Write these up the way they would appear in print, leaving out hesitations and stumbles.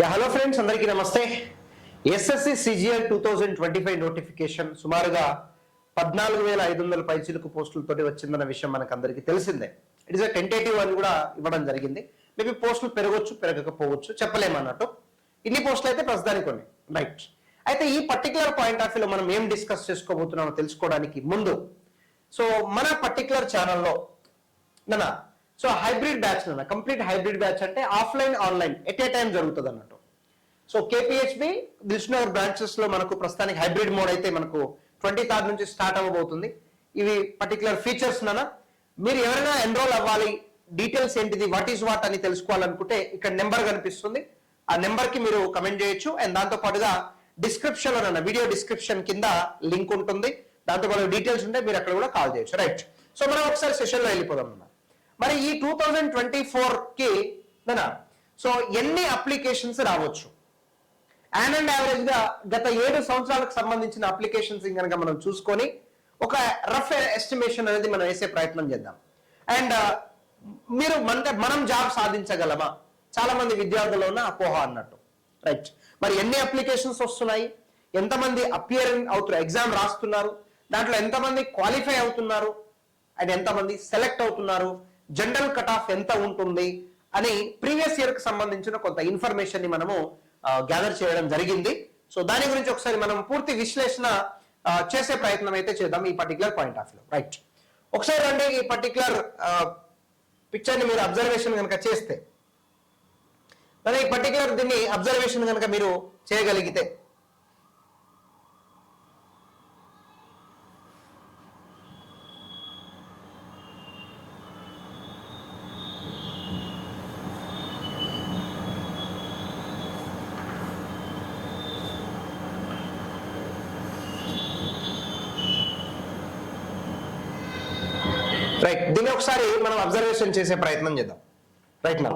Hello friends, అందరికీ నమస్తే. SSC CGL 2025 notification సుమారుగా 14,500 పైచిలుకు పోస్టులతోటి వచ్చిందన్న విషయం మనకు అందరికీ తెలిసిందే. ఇట్ ఇస్ అ టెంటేటివ్ అని కూడా ఇవ్వడం జరిగింది. మేబీ పోస్టులు పెరగొచ్చు, పెరగకపోవచ్చు, చెప్పలేమన్నట్టు. ఇన్ని పోస్టులు అయితే ప్రస్తుతానికి కొన్ని, రైట్. అయితే ఈ పర్టికులర్ పాయింట్ ఆఫ్ వ్యూలో మనం ఏం డిస్కస్ చేసుకోబోతున్నామో తెలుసుకోవడానికి ముందు, సో మన పర్టికులర్ ఛానల్లో so hybrid batch complete hybrid batch అంటే offline online at a time జరుగుతుంది అన్నట్టు. సో కేపీహెచ్బి దిల్సుఖ్నగర్ బ్రాంచెస్ లో మనకు ప్రస్తుతానికి హైబ్రిడ్ మోడ్ అయితే మనకు 23rd నుంచి స్టార్ట్ అవ్వబోతుంది. ఇవి పర్టికులర్ ఫీచర్స్ మీరు ఎవరైనా ఎన్రోల్ అవ్వాలి, డీటెయిల్స్ ఏంటిది, వాట్ ఈస్ వాట్ అని తెలుసుకోవాలనుకుంటే ఇక్కడ నెంబర్ కనిపిస్తుంది, ఆ నెంబర్ కి మీరు కమెంట్ చేయొచ్చు. అండ్ దాంతో పాటుగా డిస్క్రిప్షన్ లో వీడియో డిస్క్రిప్షన్ కింద లింక్ ఉంటుంది, దాంతో పాటు డీటెయిల్స్ ఉంటే మీరు అక్కడ కూడా కాల్ చేయొచ్చు, రైట్. సో మనం ఒకసారి సెషన్ లో వెళ్ళిపోదాం. మరి ఈ 2024 కి సో ఎన్ని అప్లికేషన్స్ రావచ్చు? యాన్ అండ్ యావరేజ్ గా గత 7 సంవత్సరాలకు సంబంధించిన అప్లికేషన్స్ కనుక మనం చూసుకొని ఒక రఫ్ ఎస్టిమేషన్ అనేది మనం వేసే ప్రయత్నం చేద్దాం. అండ్ మీరు మనం జాబ్ సాధించగలమా? చాలా మంది విద్యార్థుల్లో ఉన్న అపోహ అన్నట్టు, రైట్. మరి ఎన్ని అప్లికేషన్స్ వస్తున్నాయి, ఎంతమంది అపియరింగ్ అవుతున్నారు, ఎగ్జామ్ రాస్తున్నారు, దాంట్లో ఎంతమంది క్వాలిఫై అవుతున్నారు, అండ్ ఎంతమంది సెలెక్ట్ అవుతున్నారు, జనరల్ కట్ ఆఫ్ ఎంత ఉంటుంది అని ప్రీవియస్ ఇయర్ కి సంబంధించిన కొంత ఇన్ఫర్మేషన్ ని మనము గ్యాదర్ చేయడం జరిగింది. సో దాని గురించి ఒకసారి మనం పూర్తి విశ్లేషణ చేసే ప్రయత్నం అయితే చేద్దాం ఈ particular point of view, right. ఒకసారి రండి, ఈ పర్టికులర్ పిక్చర్ ని మీరు అబ్జర్వేషన్ కనుక చేస్తే, ఈ పర్టికులర్ దీన్ని అబ్జర్వేషన్ కనుక మీరు చేయగలిగితే, రైట్, దీన్ని ఒకసారి మనం అబ్జర్వేషన్ చేసే ప్రయత్నం చేద్దాం. రైట్, నా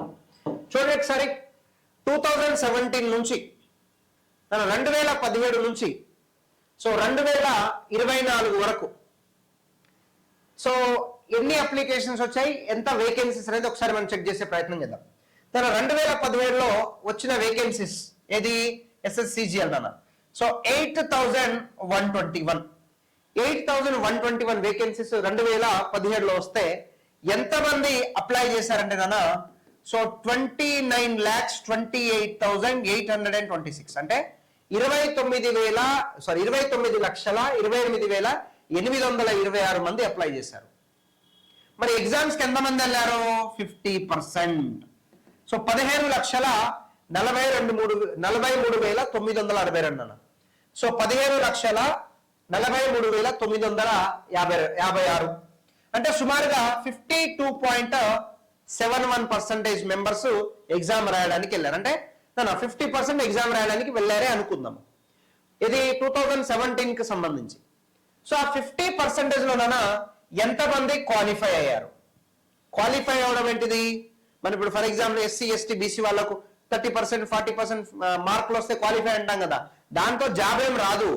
చూడండి ఒకసారి 2017 నుంచి 2017 నుంచి సో 2024 వరకు సో ఎన్ని అప్లికేషన్స్ వచ్చాయి, ఎంత వేకెన్సీస్ అనేది ఒకసారి మనం చెక్ చేసే ప్రయత్నం చేద్దాం. 2017లో వచ్చిన వేకెన్సీస్ ఏది, ఎస్ఎస్సిజిఎల్ సో 8,121 వేకెన్సీస్ 2017లో వస్తే ఎంతమంది అప్లై చేశారంటే సో 29,28,826 అంటే 29,28,826 మంది అప్లై చేశారు. మరి ఎగ్జామ్స్ కి ఎంతమంది వెళ్ళారు? 50%. సో 15,43,962 సో 15,43,956 అంటే సుమారుగా 52.71% మెంబర్స్ ఎగ్జామ్ రాయడానికి వెళ్ళారు. అంటే 50% ఎగ్జామ్ రాయడానికి వెళ్ళారే అనుకుందాం. ఇది 2017 కి సంబంధించి. సో ఆ 50% లోన ఎంతమంది క్వాలిఫై అయ్యారు? క్వాలిఫై అవడం ఏంటిది, మనం ఇప్పుడు for example SC ST BC వాళ్ళకు 30% 40% మార్కులు వస్తే క్వాలిఫై అంటాం కదా, దాంతో జాబ్ ఏం రాదు,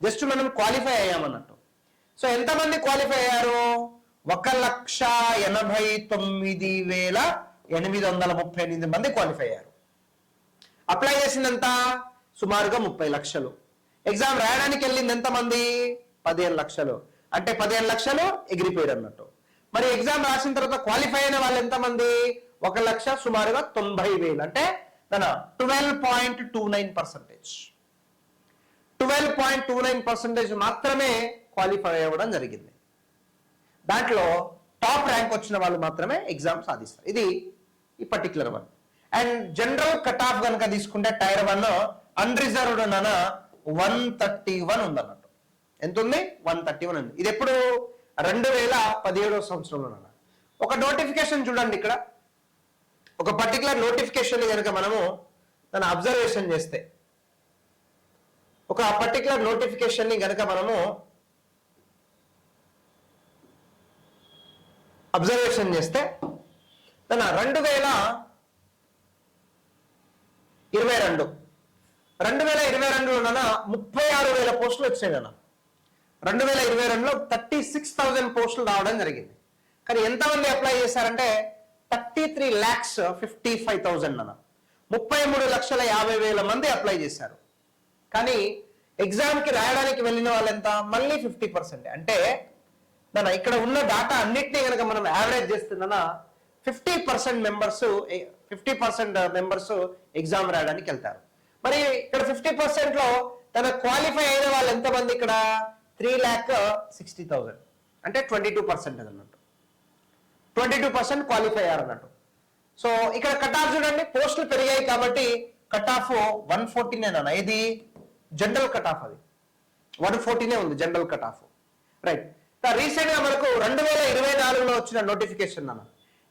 జస్ట్ మనం క్వాలిఫై అయ్యామన్నట్టు. సో ఎంతమంది క్వాలిఫై అయ్యారు? 1,89,838 మంది క్వాలిఫై అయ్యారు. అప్లై చేసిందంత సుమారుగా 30 లక్షలు. ఎగ్జామ్ రాయడానికి వెళ్ళింది ఎంతమంది? 15 లక్షలు. అంటే 15 లక్షలు ఎగిరిపోయారు అన్నట్టు. మరి ఎగ్జామ్ రాసిన తర్వాత క్వాలిఫై అయిన వాళ్ళు ఎంతమంది? 1 లక్ష సుమారుగా 90,000. అంటే 12.29%. 12.29% మాత్రమే క్వాలిఫై అవ్వడం జరిగింది. దాంట్లో టాప్ ర్యాంక్ వచ్చిన వాళ్ళు మాత్రమే ఎగ్జామ్ సాధిస్తారు. ఇది ఈ particular one. And general cut off కనుక తీసుకుంటే టైర్ 1 అన్రిజర్వ్డ్ 131 ఉందన్నట్టు. ఎంత ఉంది? 131 ఉంది. ఇది ఎప్పుడు? 2017 సంవత్సరంలో. ఒక నోటిఫికేషన్ చూడండి, ఇక్కడ ఒక పర్టికులర్ నోటిఫికేషన్ కనుక మనము అబ్జర్వేషన్ చేస్తే, ఒక పర్టికులర్ నోటిఫికేషన్ ని గనక మనము అబ్జర్వేషన్ చేస్తే 2022లో 36,000 పోస్టులు వచ్చాయి. 2022లో 36,000 పోస్టులు రావడం జరిగింది. కానీ ఎంతమంది అప్లై చేశారంటే 33,55,000 అన్న. 33,50,000 మంది అప్లై చేశారు. కానీ ఎగ్జామ్కి రాయడానికి వెళ్ళిన వాళ్ళు ఎంత? మళ్ళీ 50%. అంటే ఇక్కడ ఉన్న డాటా అన్నిటినీ కనుక మనం యావరేజ్ చేస్తుందన్నా 50% మెంబర్స్ ఎగ్జామ్ రాయడానికి వెళ్తారు. మరి ఇక్కడ 50%లో క్వాలిఫై అయిన వాళ్ళు ఎంతమంది? ఇక్కడ 3,60,000, అంటే 22% అన్నట్టు. 22% క్వాలిఫై అయ్యారు అన్నట్టు. సో ఇక్కడ కట్ ఆఫ్ చూడండి, పోస్టులు పెరిగాయి కాబట్టి కట్ ఆఫ్ 114 అన్న. ఇది జనరల్ కట్ ఆఫ్, అది 114 ఉంది general cut off, right. Recent గా మనకు 2024లో వచ్చిన నోటిఫికేషన్ అన్న,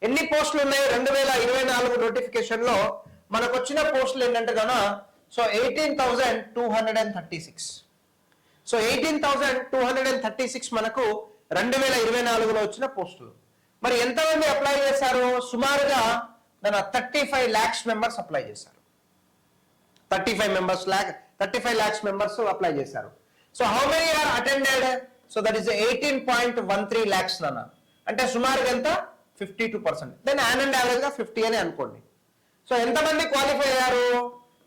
ఎన్ని పోస్టులు ఉన్నాయి 2024 నోటిఫికేషన్ లో మనకు వచ్చిన పోస్టులు ఏంటంటే కన్నా 18,236. 18,236 మనకు 2024లో వచ్చిన పోస్టులు. మరి ఎంతమంది అప్లై చేశారు? సుమారుగా 35 lakhs మెంబర్స్ అప్లై చేశారు. 35 lakhs మెంబర్స్ అప్లై చేశారు. So how many are attended? So that is 18.13 lakhs నాన్న. అంటే సుమారుగా ఎంత? 52%. దెన్ అండ్ యావరేజ్ గా 50 అని అనుకోండి. సో ఎంతమంది క్వాలిఫై అయ్యారు?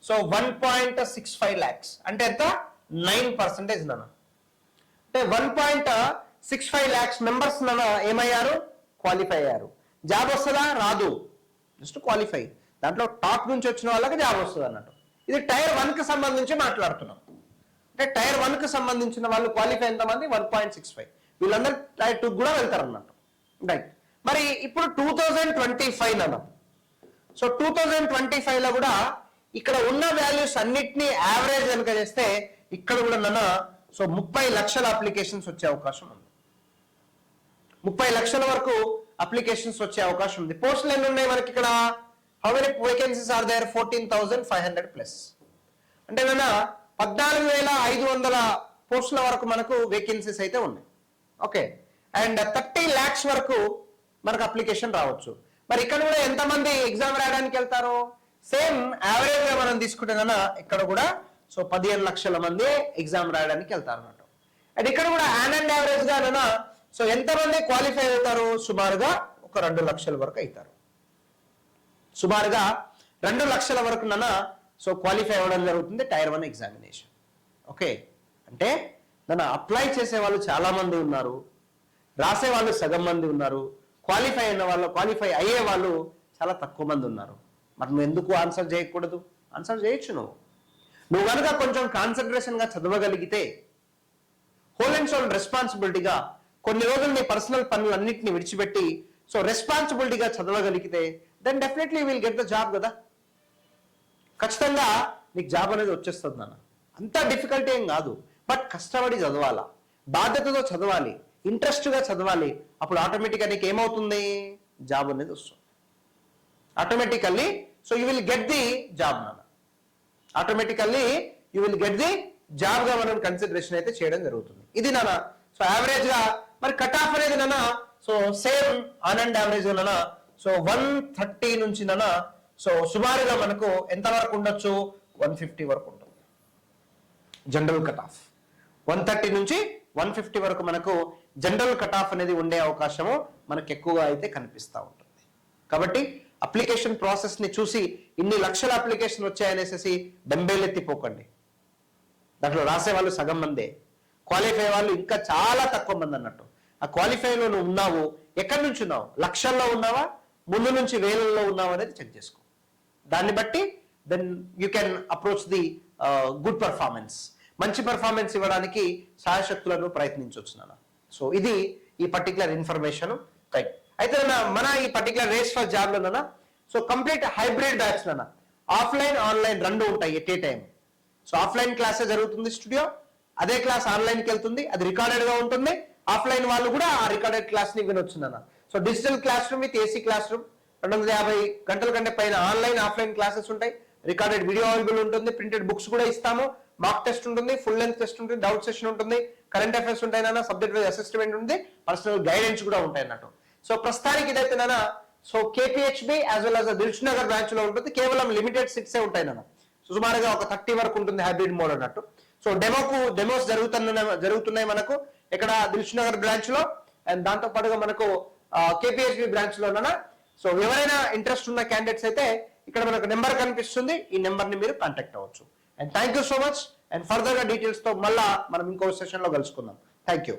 సో 1.65 lakhs, అంటే ఎంత? 9% నాన్న. అంటే 1.65 lakhs మెంబర్స్ నాన్న ఏమయ్యారు? క్వాలిఫై అయ్యారు. జాబ్ వస్తుందా? రాదు, జస్ట్ క్వాలిఫై. దాంట్లో టాప్ నుంచి వచ్చిన వాళ్ళకి జాబ్ వస్తుంది అన్నట్టు. ఇది టైర్ 1 కి సంబంధించి మాట్లాడుతున్నాం. అంటే టైర్ 1 కి సంబంధించిన వాళ్ళు క్వాలిఫై ఎంతమంది? 1.65. వీళ్ళందరూ టైర్ 2 కూడా వెళ్తారు అన్నట్టు, రైట్. మరి ఇప్పుడు 2025 అన్నాం. సో 2025 లో కూడా ఇక్కడ ఉన్న వాల్యూస్ అన్నిటినీ యావరేజ్ కనుక చేస్తే ఇక్కడ కూడా నాన్న 30 లక్షల అప్లికేషన్స్ వచ్చే అవకాశం ఉంది. 30 లక్షల వరకు అప్లికేషన్స్ వచ్చే అవకాశం ఉంది. పోస్టులు ఎన్ని ఉన్నాయి మనకి ఇక్కడ? How many vacancies are there? 14,500 plus. అంటే నాన్న 14,500 పోస్టుల వరకు మనకు వేకెన్సీస్ అయితే ఉన్నాయి. ఓకే, అండ్ 30 lakhs వరకు మనకు అప్లికేషన్ రావచ్చు. మరి ఇక్కడ కూడా ఎంతమంది ఎగ్జామ్ రాయడానికి వెళ్తారు? సేమ్ యావరేజ్ గా మనం తీసుకుంటే కన్నా ఇక్కడ కూడా 15 లక్షల మంది ఎగ్జామ్ రాయడానికి వెళ్తారు అన్నట్టు. అండ్ ఇక్కడ కూడా అండ్ యావరేజ్ గా ఎంతమంది క్వాలిఫై అవుతారు? సుమారుగా 2 లక్షల వరకు అవుతారు. సుమారుగా 2 లక్షల వరకు క్వాలిఫై అవ్వడం జరుగుతుంది టైర్ 1 ఎగ్జామినేషన్. ఓకే, అంటే అప్లై చేసే వాళ్ళు చాలా మంది ఉన్నారు, రాసే వాళ్ళు సగం మంది ఉన్నారు, క్వాలిఫై అయ్యే వాళ్ళు చాలా తక్కువ మంది ఉన్నారు. మరి నువ్వు ఎందుకు ఆన్సర్ చేయకూడదు? ఆన్సర్ చేయొచ్చు. నువ్వు కనుక కొంచెం కాన్సన్ట్రేషన్ గా చదవగలిగితే, హోల్ అండ్ సోల్ రెస్పాన్సిబిలిటీగా కొన్ని రోజులు నీ పర్సనల్ పనులన్నింటినీ విడిచిపెట్టి రెస్పాన్సిబిలిటీగా చదవగలిగితే then definitely will get the job కదా. ఖచ్చితంగా నీకు జాబ్ అనేది వచ్చేస్తుంది నాన్న. అంత డిఫికల్ట్ ఏం కాదు, బట్ కష్టపడి చదవాలా, బాధ్యతతో చదవాలి, ఇంట్రెస్ట్గా చదవాలి. అప్పుడు ఆటోమేటిక్గా నీకు ఏమవుతుంది? జాబ్ అనేది వస్తుంది automatically. So you will get the job నాన్న. Automatically you will get the job గా మనం కన్సిడరేషన్ అయితే చేయడం జరుగుతుంది. ఇది నాన్న. సో యావరేజ్ గా మరి కట్ ఆఫ్ అనేది నాన్న సేమ్ ఆన్ అండ్ యావరేజ్ నాన్న 130 నుంచి నాన్న సుమారుగా మనకు ఎంత వరకు ఉండొచ్చు? 150 వరకు ఉంటుంది జనరల్ కట్ ఆఫ్. 130 నుంచి 150 వరకు మనకు జనరల్ కట్ ఆఫ్ అనేది ఉండే అవకాశము మనకు ఎక్కువగా అయితే కనిపిస్తూ ఉంటుంది. కాబట్టి అప్లికేషన్ ప్రాసెస్ ని చూసి ఇన్ని లక్షల అప్లికేషన్ వచ్చాయనేసి డంబేలెత్తిపోకండి. దాంట్లో రాసే వాళ్ళు సగం మందే, క్వాలిఫై వాళ్ళు ఇంకా చాలా తక్కువ మంది అన్నట్టు. ఆ క్వాలిఫైలో నువ్వు ఉన్నావు, ఎక్కడి నుంచి ఉన్నావు? లక్షల్లో ఉన్నావా, ముందు నుంచి వేలల్లో ఉన్నావా అనేది చెక్ చేసుకో. దాన్ని బట్టి then you can approach the good performance. మంచి పర్ఫార్మెన్స్ ఇవ్వడానికి సాయశక్తులను ప్రయత్నించవచ్చు నాన్న. సో ఇది ఈ పర్టికులర్ ఇన్ఫర్మేషన్, రైట్. అయితే మన ఈ పర్టికులర్ రేస్ ఫర్ జాబ్ లో కంప్లీట్ హైబ్రిడ్ బ్యాచ్ నాన్న. ఆఫ్లైన్ ఆన్లైన్ రెండు ఉంటాయి at a time. So offline క్లాసే జరుగుతుంది స్టూడియో, అదే క్లాస్ ఆన్లైన్కి వెళ్తుంది, అది రికార్డెడ్ గా ఉంటుంది. ఆఫ్లైన్ వాళ్ళు కూడా ఆ రికార్డెడ్ క్లాస్ ని వినొచ్చు నాన్న. So digital class room with AC class room 250 గంటల కంటే పైన ఆన్లైన్ ఆఫ్లైన్ క్లాసెస్ ఉంటాయి. రికార్డెడ్ వీడియో అవైలబుల్ ఉంటుంది, ప్రింటెడ్ బుక్స్ కూడా ఇస్తాము, మాక్ టెస్ట్ ఉంటుంది, ఫుల్ లెంత్ టెస్ట్ ఉంటుంది, డౌట్ సెషన్ ఉంటుంది, కరెంట్ అఫైర్స్ ఉంటాయి నాన్న, సబ్జెక్ట్ వైజ్ అసెస్మెంట్ ఉంది, పర్సనల్ గైడెన్స్ కూడా ఉంటాయి అన్నట్టు. సో ప్రస్తుతానికి ఇదైతే నాన్న KPHB as well as Dilsukh Nagar branch లో ఉంటుంది. కేవలం లిమిటెడ్ సీట్సే ఉంటాయి నాన్న. సుమారుగా ఒక 30 వరకు ఉంటుంది హైబ్రిడ్ మోడ్ అన్నట్టు. సో డెమోస్ జరుగుతున్నాయి మనకు ఇక్కడ దిల్షుక్ నగర్ బ్రాంచ్ లో, అండ్ దాంతో పాటుగా మనకు KPHB బ్రాంచ్ లో. సో ఎవరైనా ఇంట్రెస్ట్ ఉన్న క్యాండిడేట్స్ అయితే ఇక్కడ మనకు నెంబర్ కనిపిస్తుంది, ఈ నెంబర్ని మీరు కాంటాక్ట్ అవ్వచ్చు. And thank you so much. And ఫర్దర్గా డీటెయిల్స్తో మళ్ళా మనం ఇంకో సెషన్లో కలుసుకుందాం. Thank you.